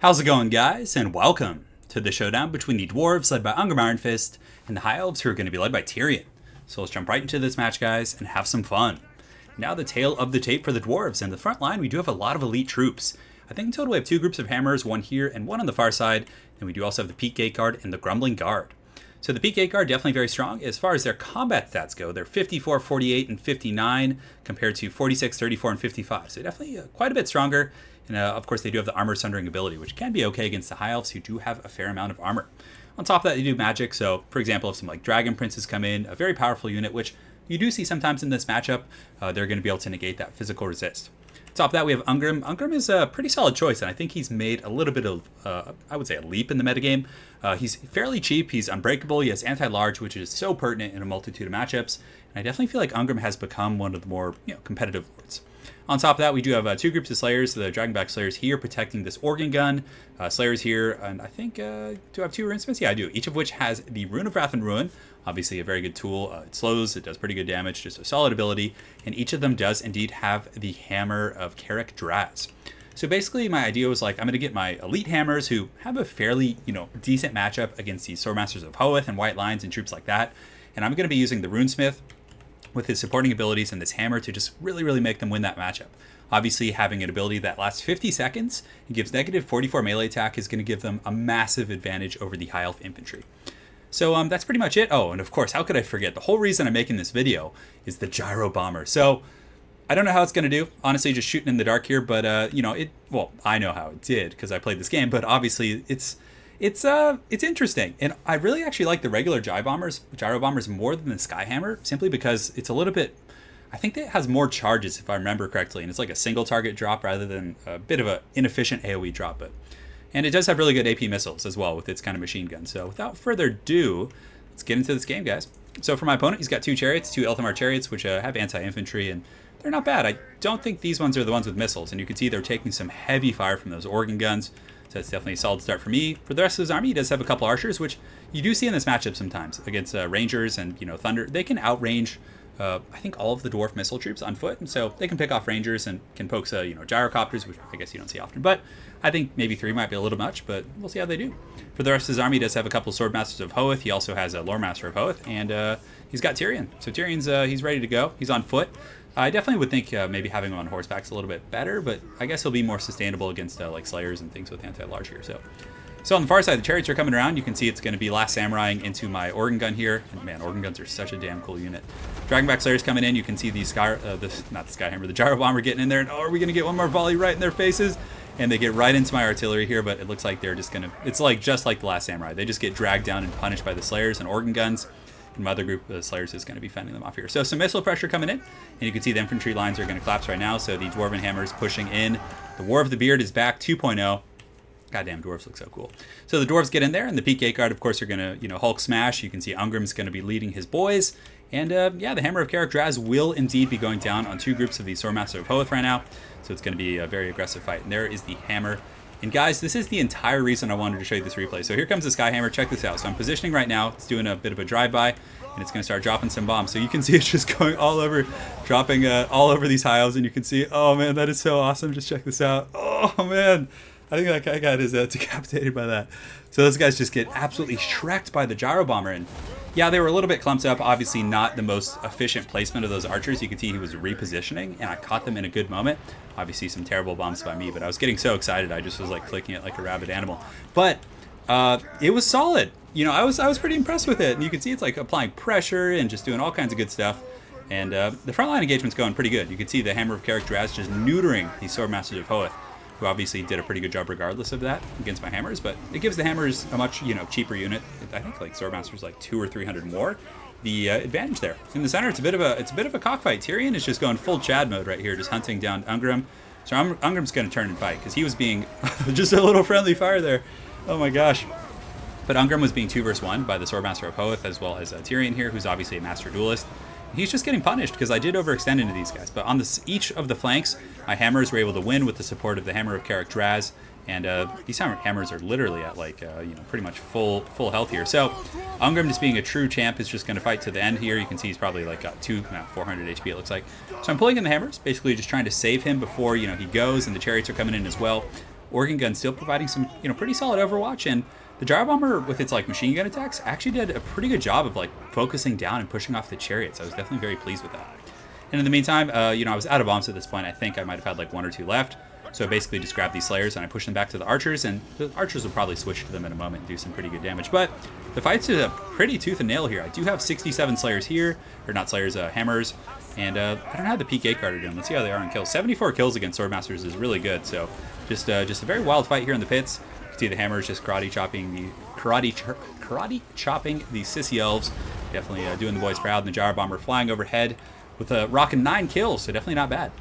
How's it going, guys? And welcome to the showdown between the Dwarves, led by Ungrim Ironfist, and the High Elves, who are going to be led by Tyrion. So let's jump right into this match, guys, and have some fun. Now the tail of the tape for the Dwarves. In the front line, we do have a lot of elite troops. I think in total we have two groups of hammers, one here and one on the far side. And we do also have the Peak Gate Guard and the Grumbling Guard. So the Peak Gate Guard, definitely very strong. As far as their combat stats go, they're 54, 48, and 59 compared to 46, 34, and 55. So definitely quite a bit stronger. And of course, they do have the armor sundering ability, which can be okay against the High Elves, who do have a fair amount of armor. On top of that, they do magic. So, for example, if some like Dragon Princes come in, a very powerful unit, which you do see sometimes in this matchup, they're going to be able to negate that physical resist. On top of that, we have Ungrim. Ungrim is a pretty solid choice, and I think he's made a little bit of, I would say, a leap in the metagame. He's fairly cheap. He's unbreakable. He has anti-large, which is so pertinent in a multitude of matchups. And I definitely feel like Ungrim has become one of the more competitive lords. On top of that, we do have two groups of Slayers. The Dragonback Slayers here protecting this Organ Gun. Slayers here, and I think, do I have two runesmiths? Yeah, I do. Each of which has the Rune of Wrath and Ruin. Obviously a very good tool. It slows, it does pretty good damage, just a solid ability. And each of them does indeed have the Hammer of Carrick Draz. So basically my idea was like, I'm going to get my elite hammers who have a fairly, decent matchup against the Swordmasters of Hoeth and White Lions and troops like that. And I'm going to be using the Runesmith with his supporting abilities and this hammer to just really make them win that matchup. Obviously, having an ability that lasts 50 seconds and gives negative 44 melee attack is going to give them a massive advantage over the High Elf infantry. So that's pretty much it. Oh, and of course, how could I forget? The whole reason I'm making this video is the Gyro Bomber. So I don't know how it's going to do. Honestly, just shooting in the dark here, but well, I know how it did because I played this game, but obviously it's interesting, and I really actually like the regular Gyro Bombers more than the Skyhammer, simply because it's a little bit, I think it has more charges if I remember correctly, and it's like a single target drop rather than a bit of an inefficient AoE drop. And it does have really good AP missiles as well with its kind of machine gun. So without further ado, let's get into this game, guys. So for my opponent, he's got two chariots, two Elthamar chariots, which have anti-infantry, and they're not bad. I don't think these ones are the ones with missiles, and you can see they're taking some heavy fire from those organ guns. So that's definitely a solid start for me. For the rest of his army, he does have a couple archers, which you do see in this matchup sometimes against rangers and thunder. They can outrange, I think, all of the dwarf missile troops on foot, and so they can pick off rangers and can poke gyrocopters, which I guess you don't see often. But I think maybe 3 might be a little much, but we'll see how they do. For the rest of his army, he does have a couple Swordmasters of Hoeth. He also has a Loremaster of Hoeth, and he's got Tyrion. So Tyrion's he's ready to go. He's on foot. I definitely would think maybe having him on horseback is a little bit better, but I guess he'll be more sustainable against like Slayers and things with anti-large here. So on the far side, the chariots are coming around. You can see it's going to be last samurai into my organ gun here. And man, organ guns are such a damn cool unit. Dragonback Slayers coming in. You can see the the Gyro Bomber getting in there. And are we going to get one more volley right in their faces? And they get right into my artillery here, but it looks like they're just going to, it's like just like the last samurai. They just get dragged down and punished by the Slayers and organ guns. And my other group of Slayers is going to be fending them off here. So some missile pressure coming in, and you can see the infantry lines are going to collapse right now. So the Dwarven Hammers pushing in. The War of the Beard is back 2.0. Goddamn, Dwarves look so cool. So the Dwarves get in there, and the Peak Gate Guard, of course, are going to Hulk smash. You can see Ungrim's going to be leading his boys. And yeah, the Hammer of Carrick Draz will indeed be going down on two groups of the Swordmaster of Hoeth right now. So it's going to be a very aggressive fight. And there is the Hammer. And guys, this is the entire reason I wanted to show you this replay. So here comes the Skyhammer. Check this out. So I'm positioning right now. It's doing a bit of a drive-by, and it's going to start dropping some bombs. So you can see it's just going all over, dropping all over these High Elves. And you can see, oh man, that is so awesome. Just check this out. Oh man, I think that guy got his decapitated by that. So those guys just get absolutely shreked by the Gyro Bomber. And yeah, they were a little bit clumped up. Obviously not the most efficient placement of those archers. You can see he was repositioning, and I caught them in a good moment. Obviously some terrible bombs by me, but I was getting so excited I just was like clicking it like a rabid animal. But it was solid. I was pretty impressed with it. And you can see it's like applying pressure and just doing all kinds of good stuff. And the frontline engagement's going pretty good. You can see the Hammer of Carrick Draz just neutering these Swordmasters of Hoeth, who obviously did a pretty good job regardless of that against my hammers, but it gives the hammers a much cheaper unit. I think like Swordmaster's like 200 or 300 more. The advantage there in the center, it's a bit of a cockfight. Tyrion is just going full Chad mode right here, just hunting down Ungrim. So Ungrim's going to turn and fight because he was being just a little friendly fire there. Oh my gosh! But Ungrim was being 2 versus 1 by the Swordmaster of Hoeth, as well as Tyrion here, who's obviously a master duelist. He's just getting punished because I did overextend into these guys. But on each of the flanks, my hammers were able to win with the support of the Hammer of Carrick Draz. And these hammers are literally at like, pretty much full health here. So Ungrim, just being a true champ, is just going to fight to the end here. You can see he's probably like got 400 HP, it looks like. So I'm pulling in the hammers, basically just trying to save him before, he goes, and the chariots are coming in as well. Organ Gun still providing some, pretty solid overwatch, and the Gyro Bomber with its like machine gun attacks actually did a pretty good job of like focusing down and pushing off the chariots. I was definitely very pleased with that. And in the meantime, I was out of bombs at this point. I think I might have had like 1 or 2 left. So I basically just grabbed these Slayers and I pushed them back to the Archers, and the Archers will probably switch to them in a moment and do some pretty good damage. But the fight's a pretty tooth and nail here. I do have 67 Slayers here, or not Slayers, Hammers, and I don't have the peak 8 card again. Let's see how they are in kills. 74 kills against Swordmasters is really good, so just a very wild fight here in the pits. You can see the Hammers just karate chopping the Sissy Elves, definitely doing the boys proud, and the Gyro Bomber flying overhead with a rocking 9 kills, so definitely not bad.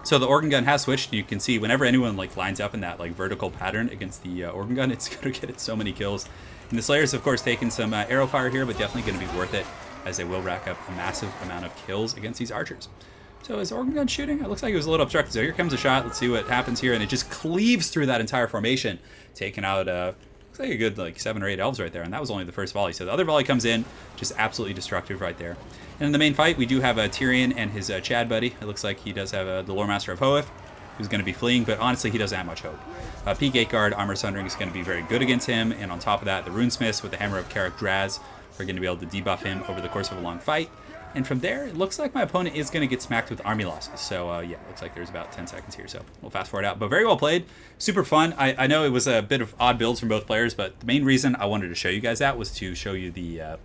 So the Organ Gun has switched. You can see whenever anyone like lines up in that like vertical pattern against the Organ Gun, it's going to get it so many kills. And the Slayers, of course, taking some arrow fire here, but definitely going to be worth it, as they will rack up a massive amount of kills against these Archers. So is Organ Gun shooting? It looks like it was a little obstructed. So here comes a shot. Let's see what happens here. And it just cleaves through that entire formation, taking out looks like a good like 7 or 8 elves right there. And that was only the first volley. So the other volley comes in, just absolutely destructive right there. And in the main fight, we do have Tyrion and his Chad buddy. It looks like he does have the Lore Master of Hoeth, who's going to be fleeing, but honestly, he doesn't have much hope. Peak 8 guard, Armor Sundering is going to be very good against him, and on top of that, the Runesmiths with the Hammer of Karak Draz are going to be able to debuff him over the course of a long fight. And from there, it looks like my opponent is going to get smacked with army losses. So yeah, it looks like there's about 10 seconds here, so we'll fast forward out. But very well played, super fun. I know it was a bit of odd builds from both players, but the main reason I wanted to show you guys that was to show you the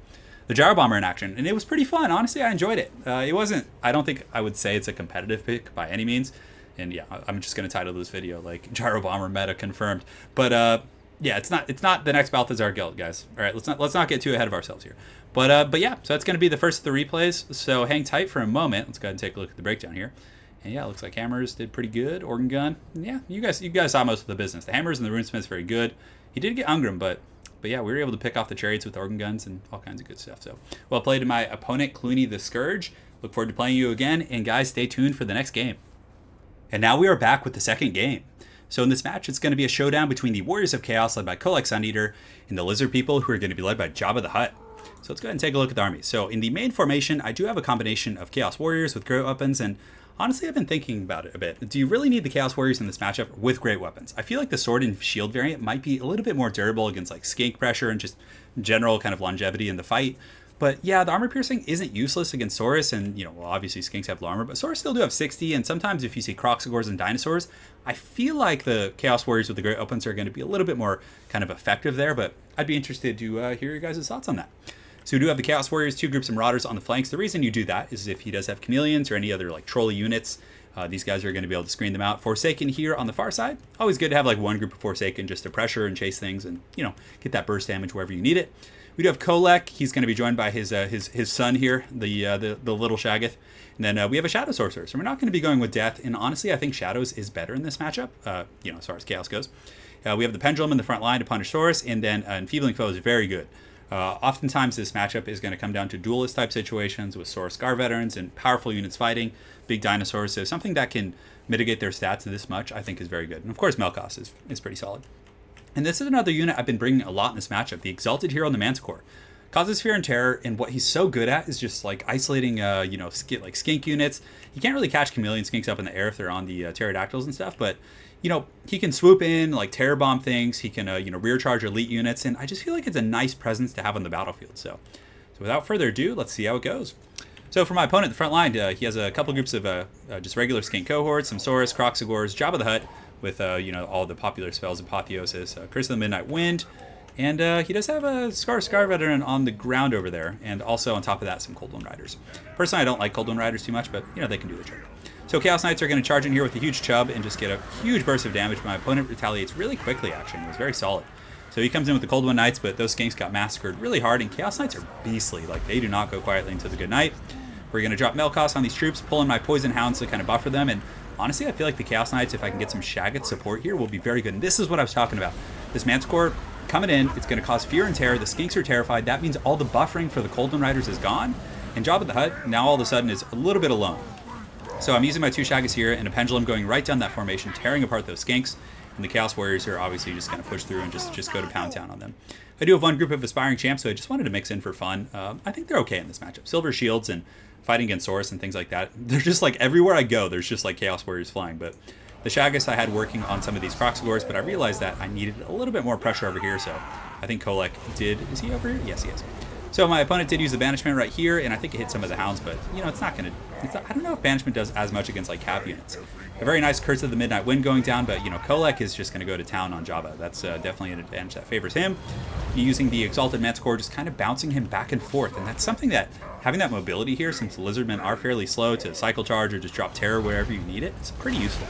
Gyro Bomber in action, and it was pretty fun. Honestly, I enjoyed it. It wasn't, I don't think I would say it's a competitive pick by any means, and yeah, I'm just going to title this video like Gyro Bomber meta confirmed. But yeah, it's not the next Balthazar guild, guys. All right, let's not get too ahead of ourselves here. But yeah, so that's going to be the first of the replays. So hang tight for a moment. Let's go ahead and take a look at the breakdown here. And yeah, it looks like Hammers did pretty good. Organ Gun, yeah, you guys saw most of the business. The Hammers and the Runesmiths very good. He did get Ungram, but yeah, we were able to pick off the chariots with Organ Guns and all kinds of good stuff. So well played to my opponent, Clooney the Scourge. Look forward to playing you again. And guys, stay tuned for the next game. And now we are back with the second game. So in this match, it's going to be a showdown between the Warriors of Chaos, led by Kolek Suneater, and the Lizard People, who are going to be led by Jabba the Hutt. So let's go ahead and take a look at the army. So in the main formation, I do have a combination of Chaos Warriors with great weapons, and honestly, I've been thinking about it a bit. Do you really need the Chaos Warriors in this matchup with great weapons? I feel like the Sword and Shield variant might be a little bit more durable against like skink pressure and just general kind of longevity in the fight. But yeah, the armor piercing isn't useless against Saurus, and well, obviously skinks have low armor, but Saurus still do have 60, and sometimes if you see Kroxigors and Dinosaurs, I feel like the Chaos Warriors with the great weapons are going to be a little bit more kind of effective there, but I'd be interested to hear your guys' thoughts on that. So we do have the Chaos Warriors, 2 groups of Marauders on the flanks. The reason you do that is if he does have Chameleons or any other like trolley units, these guys are going to be able to screen them out. Forsaken here on the far side. Always good to have like one group of Forsaken just to pressure and chase things and, get that burst damage wherever you need it. We do have Kolek. He's going to be joined by his son here, the little Shaggoth. And then we have a Shadow Sorcerer. So we're not going to be going with Death. And honestly, I think Shadows is better in this matchup, as far as Chaos goes. We have the Pendulum in the front line to punish Saurus. And then Enfeebling Foe is very good. Oftentimes this matchup is going to come down to duelist type situations with Saurus Scar veterans and powerful units fighting big dinosaurs. So something that can mitigate their stats this much, I think, is very good. And of course, Melkos is pretty solid. And this is another unit I've been bringing a lot in this matchup, the Exalted Hero in the Manticore. Causes fear and terror, and what he's so good at is just like isolating, skink units. He can't really catch chameleon skinks up in the air if they're on the pterodactyls and stuff, but he can swoop in, like terror bomb things. He can, rear charge elite units, and I just feel like it's a nice presence to have on the battlefield. So without further ado, let's see how it goes. So for my opponent, the front line, he has a couple groups of just regular skink cohorts, some Saurus, Kroxigors, Jabba the Hutt, with all the popular spells, Apotheosis, Curse of the Midnight Wind, and he does have a Scar veteran on the ground over there, and also on top of that, some Cold One Riders. Personally, I don't like Cold One Riders too much, but they can do the trick. So Chaos Knights are going to charge in here with a huge chub and just get a huge burst of damage. My opponent retaliates really quickly, actually. It was very solid. So he comes in with the Cold One Knights, but those skinks got massacred really hard, and Chaos Knights are beastly. Like, they do not go quietly into the good night. We're going to drop Melkos on these troops, pull in my Poison Hounds to kind of buffer them, and honestly, I feel like the Chaos Knights, if I can get some Shaggoth support here, will be very good. And this is what I was talking about. This Manticore coming in, it's going to cause fear and terror. The skinks are terrified. That means all the buffering for the Cold One Riders is gone, and Jabba the Hutt now all of a sudden is a little bit alone. So I'm using my 2 Shaggoths here and a Pendulum going right down that formation, tearing apart those skinks, and the Chaos Warriors are obviously just going to push through and just go to Pound Town on them. I do have one group of Aspiring Champs, so I just wanted to mix in for fun. I think they're okay in this matchup. Silver Shields and fighting against Saurus and things like that. They're just like everywhere I go, there's just like Chaos Warriors flying. But The Shaggus I had working on some of these Kroxigors, but I realized that I needed a little bit more pressure over here, so I think Kolek did... Is he over here? Yes, he is. So my opponent did use the Banishment right here, and I think it hit some of the Hounds, but, you know, it's not going to... I don't know if Banishment does as much against, like, cap units. A very nice Curse of the Midnight Wind going down, but, you know, Kolek is just going to go to town on Jabba. That's definitely an advantage that favors him. Using the Exalted Manticore, just kind of bouncing him back and forth, and that's something that, having that mobility here, since the Lizardmen are fairly slow to cycle charge or just drop terror wherever you need it, it's pretty useful.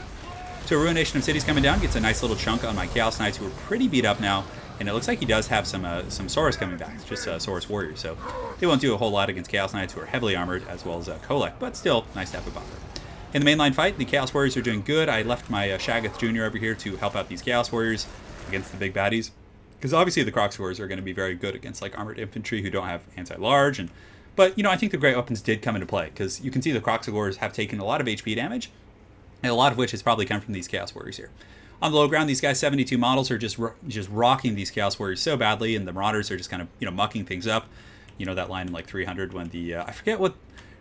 So Ruination of Cities coming down, gets a nice little chunk on my Chaos Knights, who are pretty beat up now, and it looks like he does have some Saurus coming back. It's just Saurus Warriors, so they won't do a whole lot against Chaos Knights, who are heavily armored, as well as Kolek, but still, nice to have a buffer. In the mainline fight, the Chaos Warriors are doing good. I left my Shaggoth Jr. over here to help out these Chaos Warriors against the big baddies, because obviously the Kroxigors are going to be very good against like armored infantry who don't have anti-large, but you know, I think the great weapons did come into play, because you can see the Kroxigors have taken a lot of HP damage, and a lot of which has probably come from these Chaos Warriors here. On the low ground, these guys 72 models are just rocking these Chaos Warriors so badly, and the Marauders are just kind of, you know, mucking things up. You know that line in like 300 when the I forget what.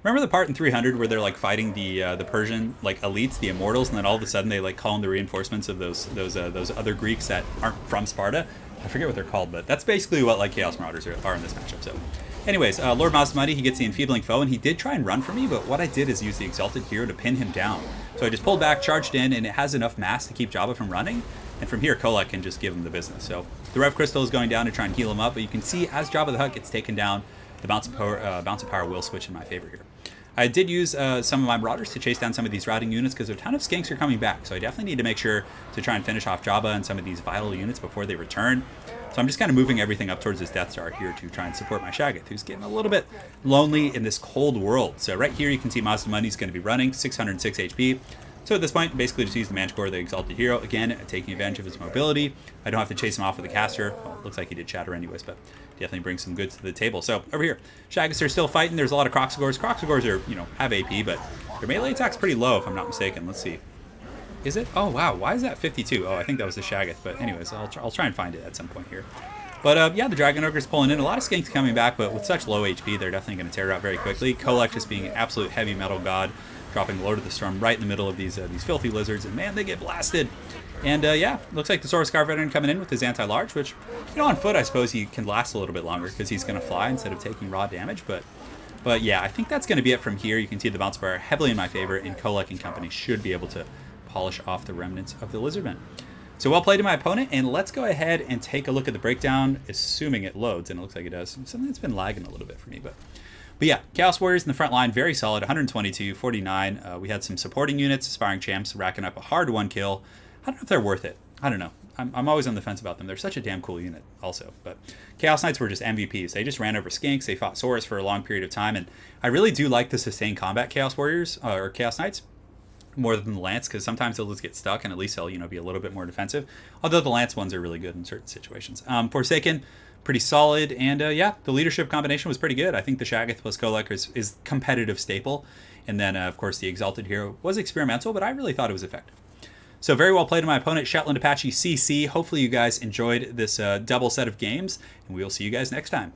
Remember the part in 300 where they're like fighting the Persian like elites, the Immortals, and then all of a sudden they like call in the reinforcements of those other Greeks that aren't from Sparta. I forget what they're called, but that's basically what like Chaos Marauders are in this matchup. So, anyways, Lord Mazda he gets the Enfeebling Foe, and he did try and run for me, but what I did is use the Exalted Hero to pin him down. So I just pulled back, charged in, and it has enough mass to keep Jabba from running. And from here, Kolek can just give him the business. So the Rev Crystal is going down to try and heal him up, but you can see as Jabba the Hutt gets taken down, the Bounce of Power will switch in my favor here. I did use some of my Marauders to chase down some of these routing units because a ton of Skinks are coming back. So I definitely need to make sure to try and finish off Jabba and some of these vital units before they return. So I'm just kind of moving everything up towards this Death Star here to try and support my Shaggoth, who's getting a little bit lonely in this cold world. So right here you can see Mazda Money's going to be running 606 HP. So at this point, basically just use the Manticore, the Exalted Hero, again, taking advantage of his mobility. I don't have to chase him off with a caster. Well, looks like he did shatter anyways, but definitely brings some goods to the table. So over here, Shaggoths are still fighting. There's a lot of Kroxigors. Kroxigors are, you know, have AP, but their melee attack's pretty low if I'm not mistaken. Let's see. Is it? Oh, wow. Why is that 52? Oh, I think that was the Shaggoth. But anyways, I'll try and find it at some point here. But yeah, the Dragon Ogre's pulling in. A lot of Skinks coming back, but with such low HP, they're definitely going to tear it out very quickly. Kolek just being an absolute heavy metal god, dropping Lord of the Storm right in the middle of these filthy lizards, and man, they get blasted. And yeah, looks like the Saurus Scar Veteran coming in with his anti-large, which, you know, on foot, I suppose he can last a little bit longer because he's going to fly instead of taking raw damage. But yeah, I think that's going to be it from here. You can see the Bounce Bar heavily in my favor, and Kolek and company should be able to polish off the remnants of the Lizardmen. So well played to my opponent, and let's go ahead and take a look at the breakdown, assuming it loads, and it looks like it does. Something that's been lagging a little bit for me, but yeah, Chaos Warriors in the front line, very solid, 122, 49. We had some supporting units, Aspiring Champs, racking up a hard 1 kill. I don't know if they're worth it. I don't know. I'm always on the fence about them. They're such a damn cool unit also. But Chaos Knights were just MVPs. They just ran over Skinks. They fought Saurus for a long period of time, and I really do like the sustained combat Chaos Warriors, or Chaos Knights, more than the Lance, because sometimes they'll just get stuck, and at least they'll, you know, be a little bit more defensive. Although the Lance ones are really good in certain situations. Forsaken, pretty solid, and yeah, the leadership combination was pretty good. I think the Shaggoth plus Kolek is competitive staple, and then of course the Exalted Hero was experimental, but I really thought it was effective. So very well played to my opponent, Shetland Apache CC. Hopefully you guys enjoyed this double set of games, and we will see you guys next time.